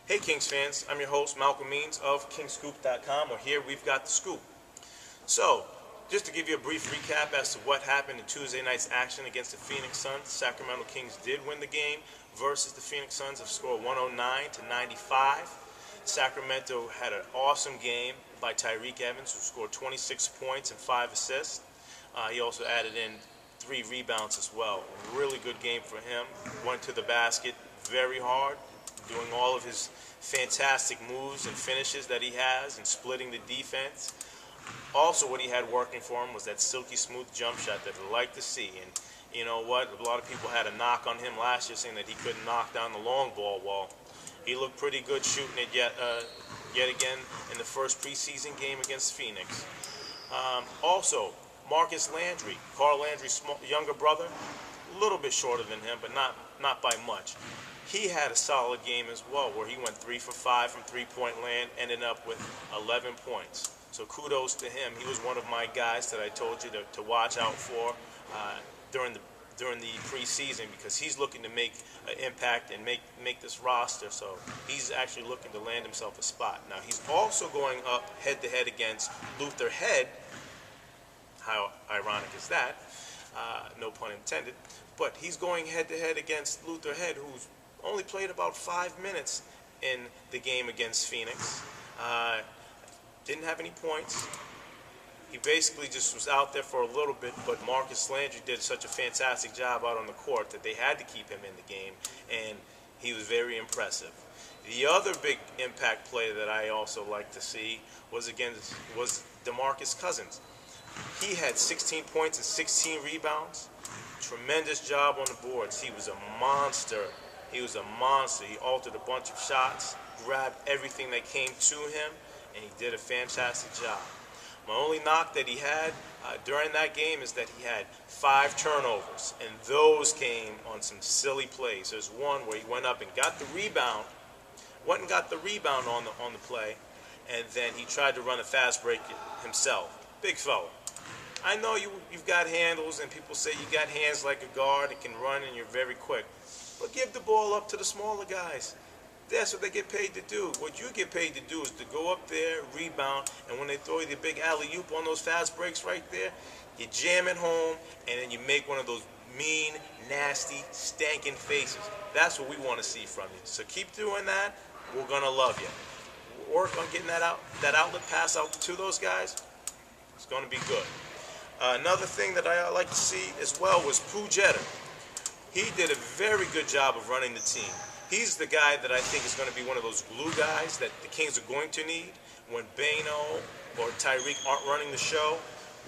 Hey Kings fans, I'm your host Malcolm Means of Kingscoop.com, where here we've got the scoop. So, just to give you a brief recap as to what happened in Tuesday night's action against the Phoenix Suns, Sacramento Kings did win the game versus the Phoenix Suns of score 109-95. Sacramento had an awesome game by Tyreke Evans, who scored 26 points and 5 assists. He also added in 3 rebounds as well. Really good game for him. Went to the basket very hard, doing all of his fantastic moves and finishes that he has and splitting the defense. Also, what he had working for him was that silky smooth jump shot that I like to see. And you know what? A lot of people had a knock on him last year, saying that he couldn't knock down the long ball. Well, he looked pretty good shooting it yet again in the first preseason game against Phoenix. Also, Marcus Landry, Carl Landry's younger brother, a little bit shorter than him, but not by much. He had a solid game as well, where he went 3 for 5 from three-point land, ended up with 11 points. So kudos to him. He was one of my guys that I told you to watch out for during the preseason, because he's looking to make an impact and make this roster. So he's actually looking to land himself a spot. Now he's also going up head-to-head against Luther Head. How ironic is that? No pun intended. But he's going head-to-head against Luther Head, who's only played about 5 minutes in the game against Phoenix. Didn't have any points. He basically just was out there for a little bit, but Marcus Landry did such a fantastic job out on the court that they had to keep him in the game, and he was very impressive. The other big impact play that I also like to see was DeMarcus Cousins. He had 16 points and 16 rebounds. Tremendous job on the boards. He was a monster. He was a monster. He altered a bunch of shots, grabbed everything that came to him, and he did a fantastic job. My only knock that he had during that game is that he had 5 turnovers, and those came on some silly plays. There's one where he went up and got the rebound, on the play, and then he tried to run a fast break himself. Big fella. I know you've got handles, and people say you got hands like a guard and can run and you're very quick. But give the ball up to the smaller guys. That's what they get paid to do. What you get paid to do is to go up there, rebound, and when they throw you the big alley-oop on those fast breaks right there, you jam it home, and then you make one of those mean, nasty, stanking faces. That's what we want to see from you. So keep doing that. We're going to love you. Work on getting that outlet pass out to those guys. It's going to be good. Another thing that I like to see as well was Pooh Jetta. He did a very good job of running the team. He's the guy that I think is going to be one of those glue guys that the Kings are going to need. When Bano or Tyreke aren't running the show,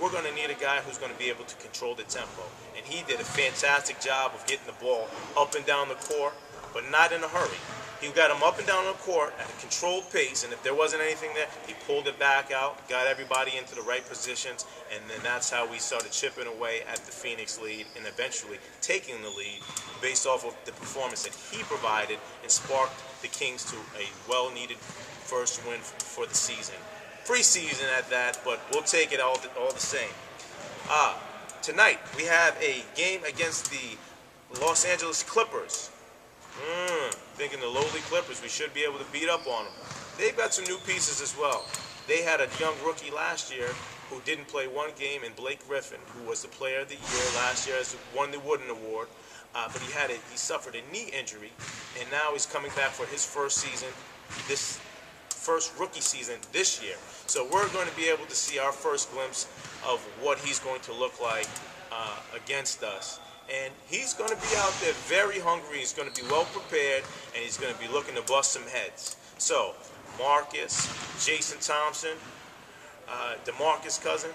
we're going to need a guy who's going to be able to control the tempo. And he did a fantastic job of getting the ball up and down the court, but not in a hurry. He got him up and down the court at a controlled pace, and if there wasn't anything there, he pulled it back out, got everybody into the right positions, and then that's how we started chipping away at the Phoenix lead and eventually taking the lead based off of the performance that he provided and sparked the Kings to a well-needed first win for the season. Preseason at that, but we'll take it all the same. Tonight, we have a game against the Los Angeles Clippers. Thinking the lowly Clippers, we should be able to beat up on them. They've got some new pieces as well. They had a young rookie last year who didn't play one game, in Blake Griffin, who was the Player of the Year last year, won the Wooden Award. But he suffered a knee injury, and now he's coming back for his first rookie season this year. So we're going to be able to see our first glimpse of what he's going to look like against us. And he's going to be out there very hungry. He's going to be well prepared, and he's going to be looking to bust some heads. So, Marcus, Jason Thompson, DeMarcus Cousins,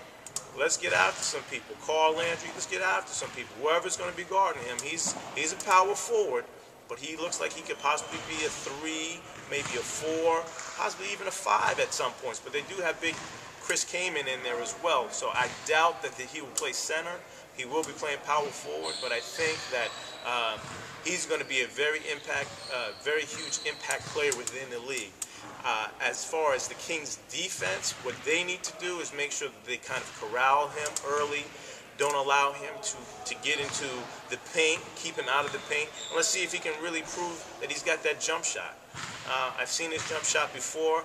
let's get after some people. Carl Landry, let's get after some people. Whoever's going to be guarding him, he's a power forward, but he looks like he could possibly be a 3, maybe a 4, possibly even a 5 at some points. But they do have big Chris Kaman in there as well, so I doubt that he will play center. He will be playing power forward, but I think that he's going to be a very huge impact player within the league. As far as the Kings' defense, what they need to do is make sure that they kind of corral him early, don't allow him to get into the paint, keep him out of the paint, and let's see if he can really prove that he's got that jump shot. I've seen his jump shot before.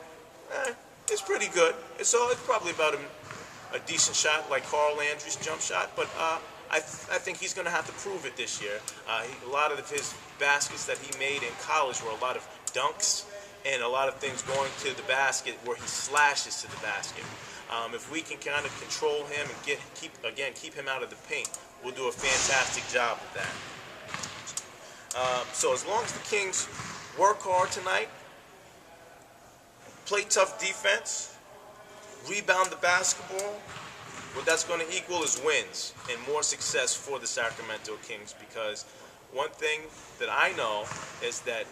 It's pretty good. It's probably about a decent shot like Carl Landry's jump shot, but I think he's going to have to prove it this year. A lot of his baskets that he made in college were a lot of dunks and a lot of things going to the basket where he slashes to the basket. If we can kind of control him and keep him out of the paint, we'll do a fantastic job with that. So as long as the Kings work hard tonight, play tough defense, rebound the basketball, what that's going to equal is wins and more success for the Sacramento Kings, because one thing that I know is that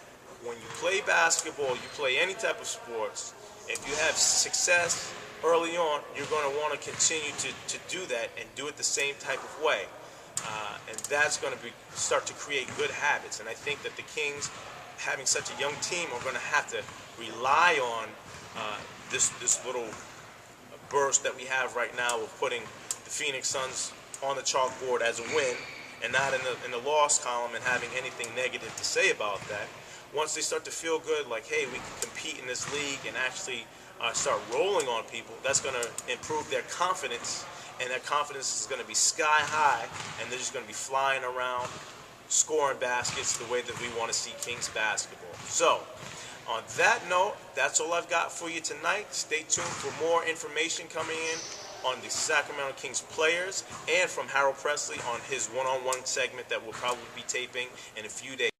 when you play basketball, you play any type of sports, if you have success early on, you're going to want to continue to do that and do it the same type of way. And that's going to start to create good habits. And I think that the Kings, having such a young team, are going to have to rely on this little burst that we have right now of putting the Phoenix Suns on the chalkboard as a win and not in the loss column and having anything negative to say about that. Once they start to feel good, like, hey, we can compete in this league and actually start rolling on people, that's going to improve their confidence, and their confidence is going to be sky high, and they're just going to be flying around, scoring baskets the way that we want to see Kings basketball. So, on that note, that's all I've got for you tonight. Stay tuned for more information coming in on the Sacramento Kings players and from Harold Presley on his one-on-one segment that we'll probably be taping in a few days.